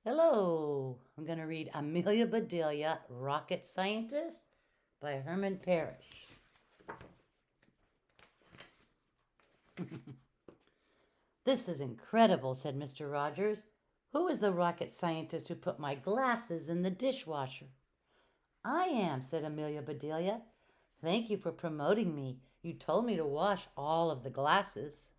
Hello, I'm going to read Amelia Bedelia, Rocket Scientist by Herman Parrish. This is incredible, said Mr. Rogers. Who is the rocket scientist who put my glasses in the dishwasher? I am, said Amelia Bedelia. Thank you for promoting me. You told me to wash all of the glasses.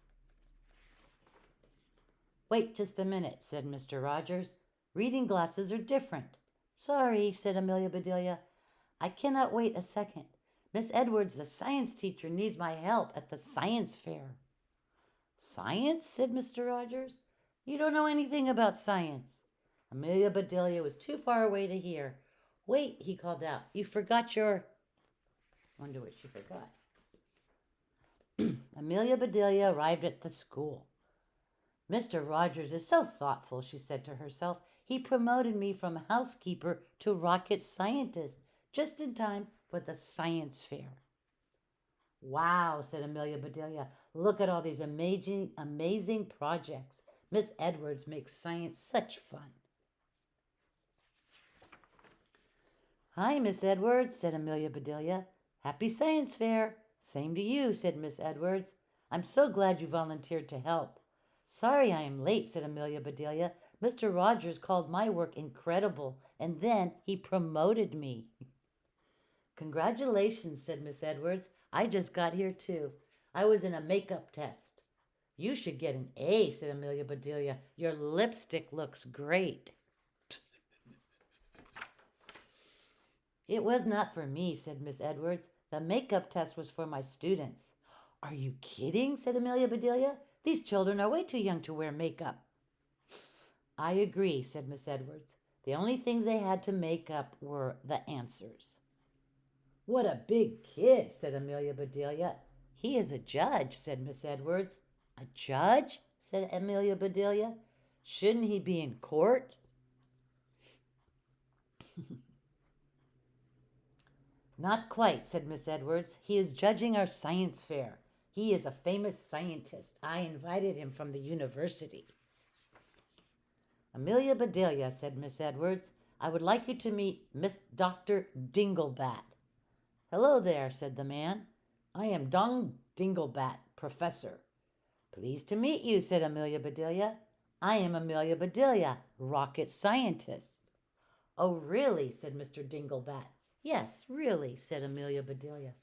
Wait just a minute, said Mr. Rogers. Reading glasses are different. Sorry, said Amelia Bedelia. I cannot wait a second. Miss Edwards, the science teacher, needs my help at the science fair. Science? Said Mr. Rogers. You don't know anything about science. Amelia Bedelia was too far away to hear. Wait, he called out. You forgot your. Wonder what she forgot. Amelia Bedelia arrived at the school. Mr. Rogers is so thoughtful, she said to herself. He promoted me from housekeeper to rocket scientist just in time for the science fair. Wow, said Amelia Bedelia. Look at all these amazing projects. Miss Edwards makes science such fun. Hi, Miss Edwards, said Amelia Bedelia. Happy science fair. Same to you, said Miss Edwards. I'm so glad you volunteered to help. Sorry I am late, said Amelia Bedelia. Mr. Rogers called my work incredible, and then he promoted me. Congratulations, said Miss Edwards. I just got here too. I was in a makeup test. You should get an A, said Amelia Bedelia. Your lipstick looks great. It was not for me, said Miss Edwards. The makeup test was for my students. Are you kidding? Said Amelia Bedelia. These children are way too young to wear makeup. I agree, said Miss Edwards. The only things they had to make up were the answers. What a big kid, said Amelia Bedelia. He is a judge, said Miss Edwards. A judge? Said Amelia Bedelia. Shouldn't he be in court? Not quite, said Miss Edwards. He is judging our science fair. He is a famous scientist. I invited him from the university. Amelia Bedelia, said Miss Edwards, I would like you to meet Miss Dr. Dinglebat. Hello there, said the man. I am Dong Dinglebat, professor. Pleased to meet you, said Amelia Bedelia. I am Amelia Bedelia, rocket scientist. Oh, really, said Mr. Dinglebat. Yes, really, said Amelia Bedelia.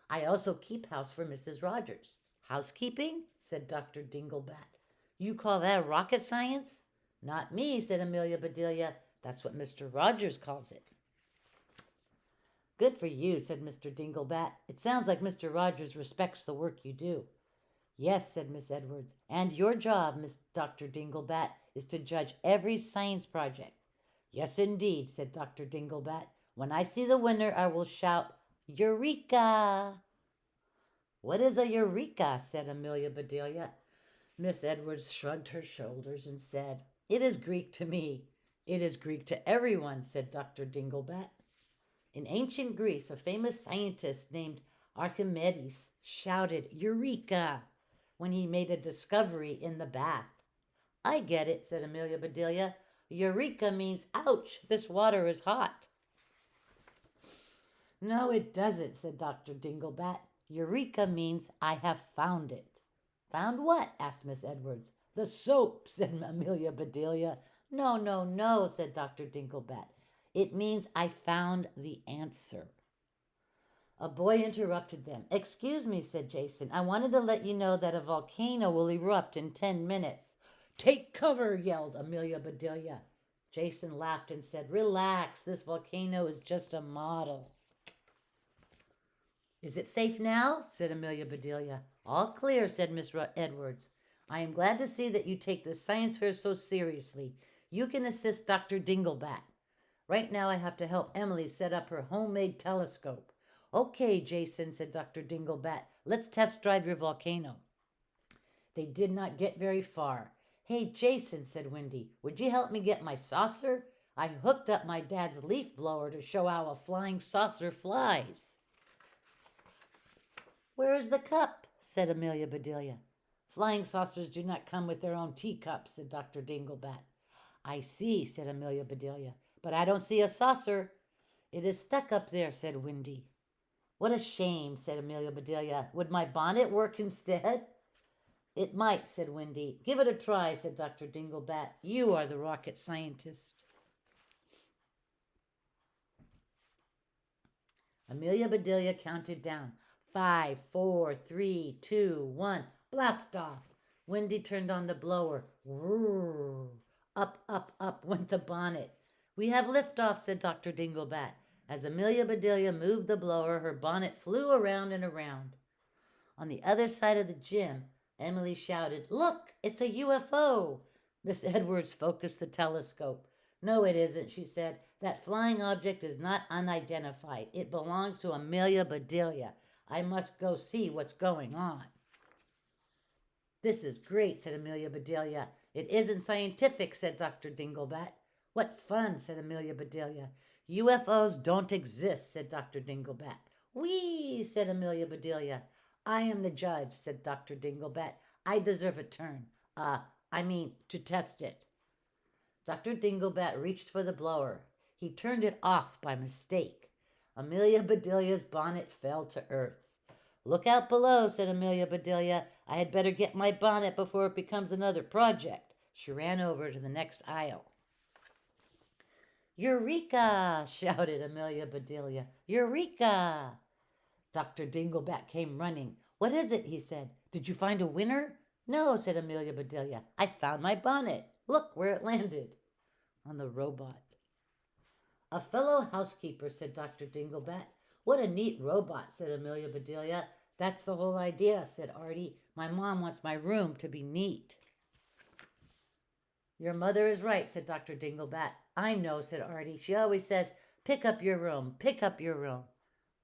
I also keep house for Mrs. Rogers. Housekeeping? Said Dr. Dinglebat. You call that rocket science? Not me, said Amelia Bedelia. That's what Mr. Rogers calls it. Good for you, said Mr. Dinglebat. It sounds like Mr. Rogers respects the work you do. Yes, said Miss Edwards, and your job, Miss Dr. Dinglebat, is to judge every science project. Yes, indeed, said Dr. Dinglebat. When I see the winner, I will shout, Eureka! What is a eureka? Said Amelia Bedelia. Miss Edwards shrugged her shoulders and said, It is Greek to me. It is Greek to everyone, said Dr. Dinglebat. In ancient Greece, a famous scientist named Archimedes shouted, Eureka! When he made a discovery in the bath. I get it, said Amelia Bedelia. Eureka means, ouch, this water is hot. No, it doesn't, said Dr. Dinglebat. Eureka means, I have found it. Found what? Asked Miss Edwards. The soap, said Amelia Bedelia. No, no, no, said Dr. Dinglebat. It means I found the answer. A boy interrupted them. Excuse me, said Jason. I wanted to let you know that a volcano will erupt in 10 minutes. Take cover, yelled Amelia Bedelia. Jason laughed and said, Relax, this volcano is just a model. Is it safe now? Said Amelia Bedelia. All clear, said Miss Edwards. I am glad to see that you take this science fair so seriously. You can assist Dr. Dinglebat. Right now I have to help Emily set up her homemade telescope. Okay, Jason, said Dr. Dinglebat. Let's test drive your volcano. They did not get very far. Hey, Jason, said Wendy, would you help me get my saucer? I hooked up my dad's leaf blower to show how a flying saucer flies. Where is the cup? Said Amelia Bedelia. Flying saucers do not come with their own teacups, said Dr. Dinglebat. I see, said Amelia Bedelia, but I don't see a saucer. It is stuck up there, said Wendy. What a shame, said Amelia Bedelia. Would my bonnet work instead? It might, said Wendy. Give it a try, said Dr. Dinglebat. You are the rocket scientist. Amelia Bedelia counted down. 5, 4, 3, 2, 1. Blast off. Wendy turned on the blower. Whirr. Up, up, up went the bonnet. We have liftoff, said Dr. Dinglebat. As Amelia Bedelia moved the blower, her bonnet flew around and around. On the other side of the gym, Emily shouted, Look, it's a UFO. Miss Edwards focused the telescope. No, it isn't, she said. That flying object is not unidentified. It belongs to Amelia Bedelia. I must go see what's going on. This is great, said Amelia Bedelia. It isn't scientific, said Dr. Dinglebat. What fun, said Amelia Bedelia. UFOs don't exist, said Dr. Dinglebat. Whee, said Amelia Bedelia. I am the judge, said Dr. Dinglebat. I deserve a turn. To test it. Dr. Dinglebat reached for the blower. He turned it off by mistake. Amelia Bedelia's bonnet fell to earth. Look out below, said Amelia Bedelia. I had better get my bonnet before it becomes another project. She ran over to the next aisle. Eureka! Shouted Amelia Bedelia. Eureka! Dr. Dinglebat came running. What is it? He said. Did you find a winner? No, said Amelia Bedelia. I found my bonnet. Look where it landed. On the robot. A fellow housekeeper, said Dr. Dinglebat. What a neat robot, said Amelia Bedelia. That's the whole idea, said Artie. My mom wants my room to be neat. Your mother is right, said Dr. Dinglebat. I know, said Artie. She always says, pick up your room, pick up your room.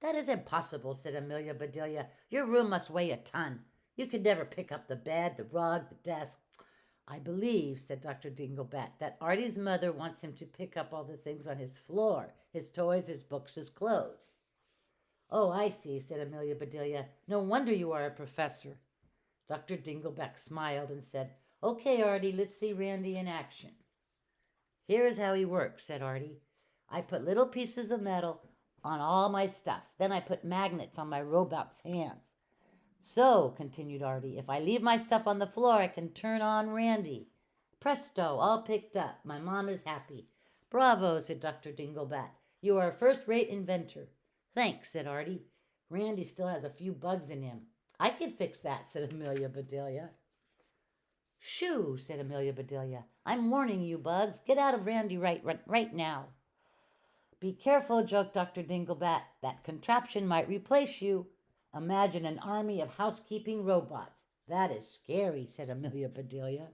That is impossible, said Amelia Bedelia. Your room must weigh a ton. You could never pick up the bed, the rug, the desk. I believe, said Dr. Dinglebat, that Artie's mother wants him to pick up all the things on his floor, his toys, his books, his clothes. Oh, I see, said Amelia Bedelia. No wonder you are a professor. Dr. Dinglebat smiled and said, Okay, Artie, let's see Randy in action. Here is how he works, said Artie. I put little pieces of metal on all my stuff. Then I put magnets on my robot's hands. So, continued Artie, if I leave my stuff on the floor, I can turn on Randy. Presto, all picked up. My mom is happy. Bravo, said Dr. Dinglebat. You are a first-rate inventor. Thanks, said Artie. Randy still has a few bugs in him. I can fix that, said Amelia Bedelia. Shoo, said Amelia Bedelia. I'm warning you, bugs. Get out of Randy right now. Be careful, joked Dr. Dinglebat. That contraption might replace you. Imagine an army of housekeeping robots. That is scary, said Amelia Bedelia.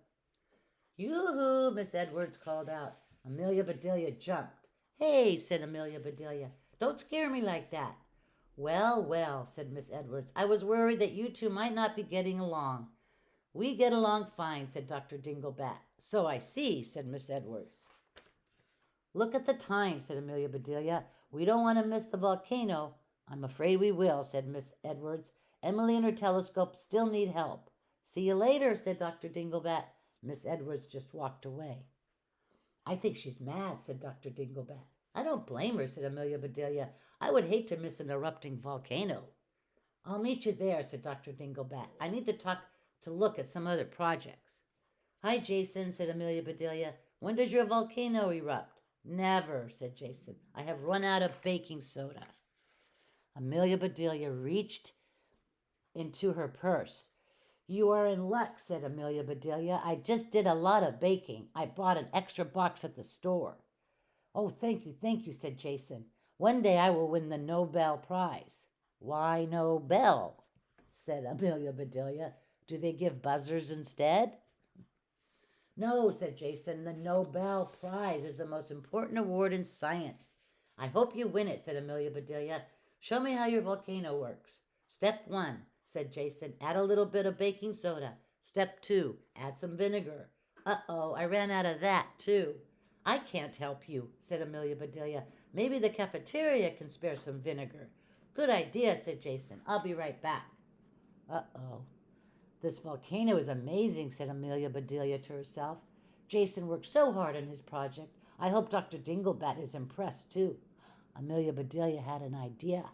Yoo-hoo, Miss Edwards called out. Amelia Bedelia jumped. Hey, said Amelia Bedelia. Don't scare me like that. Well, well, said Miss Edwards. I was worried that you two might not be getting along. We get along fine, said Dr. Dinglebat. So I see, said Miss Edwards. Look at the time, said Amelia Bedelia. We don't want to miss the volcano. I'm afraid we will, said Miss Edwards. Emily and her telescope still need help. See you later, said Dr. Dinglebat. Miss Edwards just walked away. I think she's mad, said Dr. Dinglebat. I don't blame her, said Amelia Bedelia. I would hate to miss an erupting volcano. I'll meet you there, said Dr. Dinglebat. I need to look at some other projects. Hi, Jason, said Amelia Bedelia. When does your volcano erupt? Never, said Jason. I have run out of baking soda. Amelia Bedelia reached into her purse. You are in luck, said Amelia Bedelia. I just did a lot of baking. I bought an extra box at the store. Oh, thank you, said Jason. One day I will win the Nobel Prize. Why Nobel? Said Amelia Bedelia. Do they give buzzers instead? No, said Jason. The Nobel Prize is the most important award in science. I hope you win it, said Amelia Bedelia. Show me how your volcano works. Step 1, said Jason. Add a little bit of baking soda. Step 2, add some vinegar. Uh-oh, I ran out of that, too. I can't help you, said Amelia Bedelia. Maybe the cafeteria can spare some vinegar. Good idea, said Jason. I'll be right back. Uh-oh. This volcano is amazing, said Amelia Bedelia to herself. Jason worked so hard on his project. I hope Dr. Dinglebat is impressed, too. Amelia Bedelia had an idea.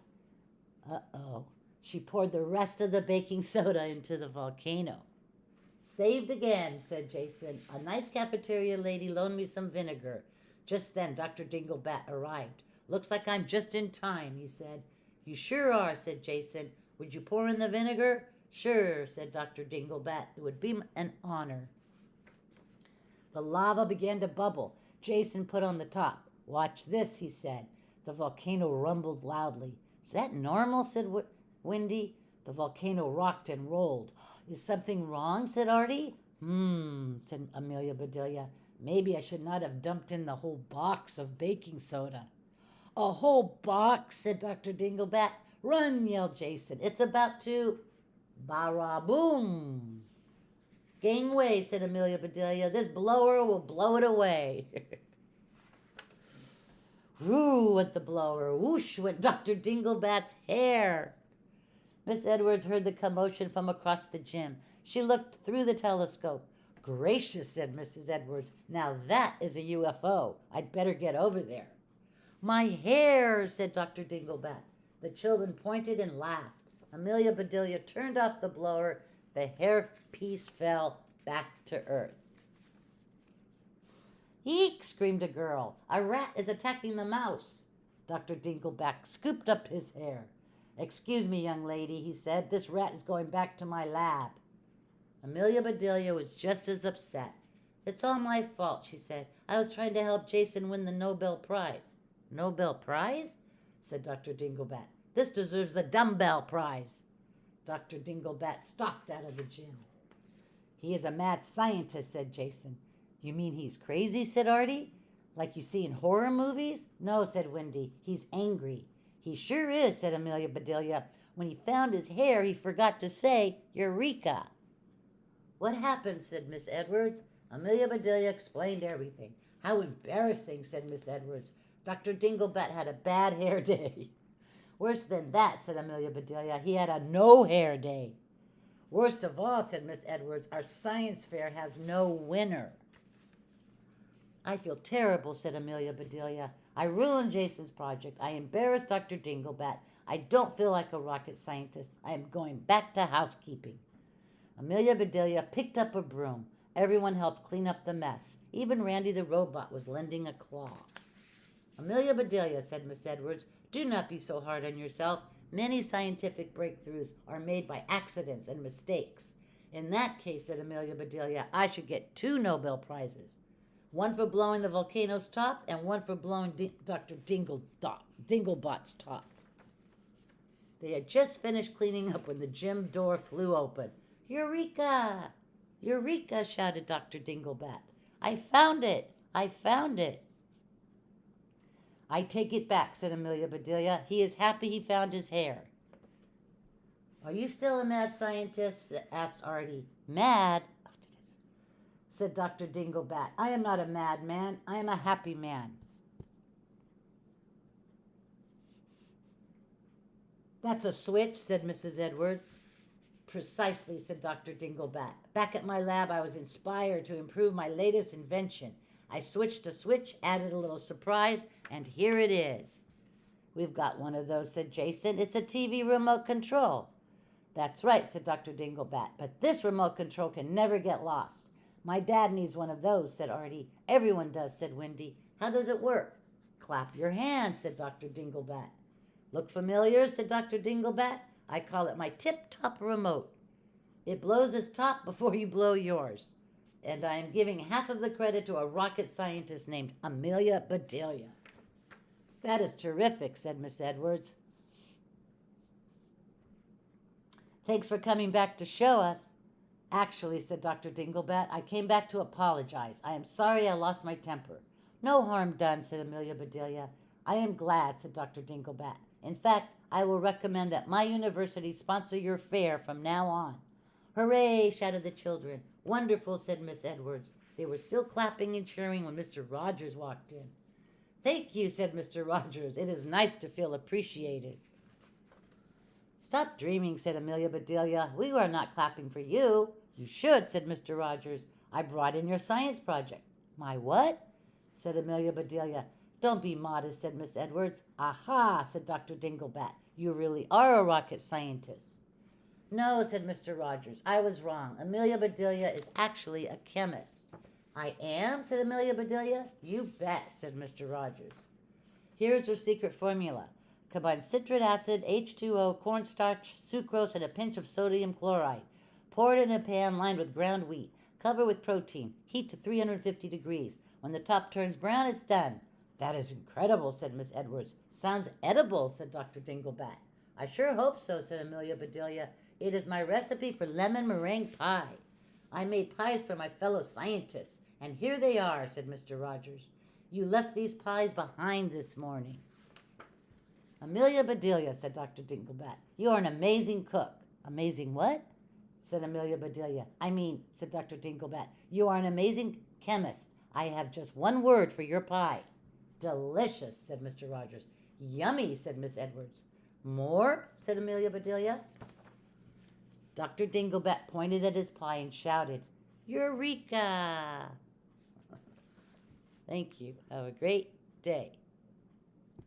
Uh-oh. She poured the rest of the baking soda into the volcano. Saved again, said Jason. A nice cafeteria lady loaned me some vinegar. Just then, Dr. Dinglebat arrived. Looks like I'm just in time, he said. You sure are, said Jason. Would you pour in the vinegar? Sure, said Dr. Dinglebat. It would be an honor. The lava began to bubble. Jason put on the top. Watch this, he said. The volcano rumbled loudly. Is that normal, said Wendy. The volcano rocked and rolled. Is something wrong, said Artie. Said Amelia Bedelia. Maybe I should not have dumped in the whole box of baking soda. A whole box, said Dr. Dinglebat. Run, yelled Jason. It's about to... Bara-boom. Gangway, said Amelia Bedelia. This blower will blow it away. Whoo went the blower. Whoosh went Dr. Dinglebat's hair. Miss Edwards heard the commotion from across the gym. She looked through the telescope. Gracious, said Mrs. Edwards. Now that is a UFO. I'd better get over there. My hair, said Dr. Dinglebat. The children pointed and laughed. Amelia Bedelia turned off the blower. The hairpiece fell back to earth. Eek, screamed a girl. A rat is attacking the mouse. Dr. Dinglebat scooped up his hair. Excuse me, young lady, he said. This rat is going back to my lab. Amelia Bedelia was just as upset. It's all my fault, she said. I was trying to help Jason win the Nobel Prize. Nobel Prize? Said Dr. Dinglebat. This deserves the dumbbell prize. Dr. Dinglebat stalked out of the gym. He is a mad scientist, said Jason. You mean he's crazy, said Artie. Like you see in horror movies? No, said Wendy. He's angry. He sure is, said Amelia Bedelia. When he found his hair, he forgot to say, Eureka. What happened, said Miss Edwards. Amelia Bedelia explained everything. How embarrassing, said Miss Edwards. Dr. Dinglebat had a bad hair day. Worse than that, said Amelia Bedelia. He had a no-hair day. Worst of all, said Miss Edwards, our science fair has no winner. I feel terrible, said Amelia Bedelia. I ruined Jason's project. I embarrassed Dr. Dinglebat. I don't feel like a rocket scientist. I am going back to housekeeping. Amelia Bedelia picked up a broom. Everyone helped clean up the mess. Even Randy the robot was lending a claw. Amelia Bedelia, said Miss Edwards, do not be so hard on yourself. Many scientific breakthroughs are made by accidents and mistakes. In that case, said Amelia Bedelia, I should get 2 Nobel Prizes. One for blowing the volcano's top and one for blowing Dr. Dinglebat's top. They had just finished cleaning up when the gym door flew open. Eureka! Eureka, shouted Dr. Dinglebat. I found it! I found it! I take it back, said Amelia Bedelia. He is happy he found his hair. Are you still a mad scientist? Asked Artie. Mad? Said Dr. Dinglebat. I am not a mad man. I am a happy man. That's a switch, said Mrs. Edwards. Precisely, said Dr. Dinglebat. Back at my lab, I was inspired to improve my latest invention. I switched a switch, added a little surprise, and here it is. We've got one of those, said Jason. It's a TV remote control. That's right, said Dr. Dinglebat. But this remote control can never get lost. My dad needs one of those, said Artie. Everyone does, said Wendy. How does it work? Clap your hands, said Dr. Dinglebat. Look familiar, said Dr. Dinglebat. I call it my tip-top remote. It blows its top before you blow yours. And I am giving half of the credit to a rocket scientist named Amelia Bedelia. That is terrific, said Miss Edwards. Thanks for coming back to show us. Actually, said Dr. Dinglebat, I came back to apologize. I am sorry I lost my temper. No harm done, said Amelia Bedelia. I am glad, said Dr. Dinglebat. In fact, I will recommend that my university sponsor your fair from now on. Hooray, shouted the children. Wonderful, said Miss Edwards. They were still clapping and cheering when Mr. Rogers walked in. Thank you, said Mr. Rogers. It is nice to feel appreciated. Stop dreaming, said Amelia Bedelia. We are not clapping for you. You should, said Mr. Rogers. I brought in your science project. My what? Said Amelia Bedelia. Don't be modest, said Miss Edwards. Aha, said Dr. Dinglebat. You really are a rocket scientist. No, said Mr. Rogers. I was wrong. Amelia Bedelia is actually a chemist. I am, said Amelia Bedelia. You bet, said Mr. Rogers. Here's her secret formula. Combine citric acid, H2O, cornstarch, sucrose, and a pinch of sodium chloride. Pour it in a pan lined with ground wheat. Cover with protein. Heat to 350 degrees. When the top turns brown, it's done. That is incredible, said Miss Edwards. Sounds edible, said Dr. Dinglebat. I sure hope so, said Amelia Bedelia. It is my recipe for lemon meringue pie. I made pies for my fellow scientists, and here they are, said Mr. Rogers. You left these pies behind this morning. Amelia Bedelia, said Dr. Dinglebat, you are an amazing cook. Amazing what? Said Amelia Bedelia. Said Dr. Dinglebat, you are an amazing chemist. I have just one word for your pie. Delicious, said Mr. Rogers. Yummy, said Miss Edwards. More? Said Amelia Bedelia. Dr. Dinglebat pointed at his pie and shouted, Eureka! Thank you. Have a great day.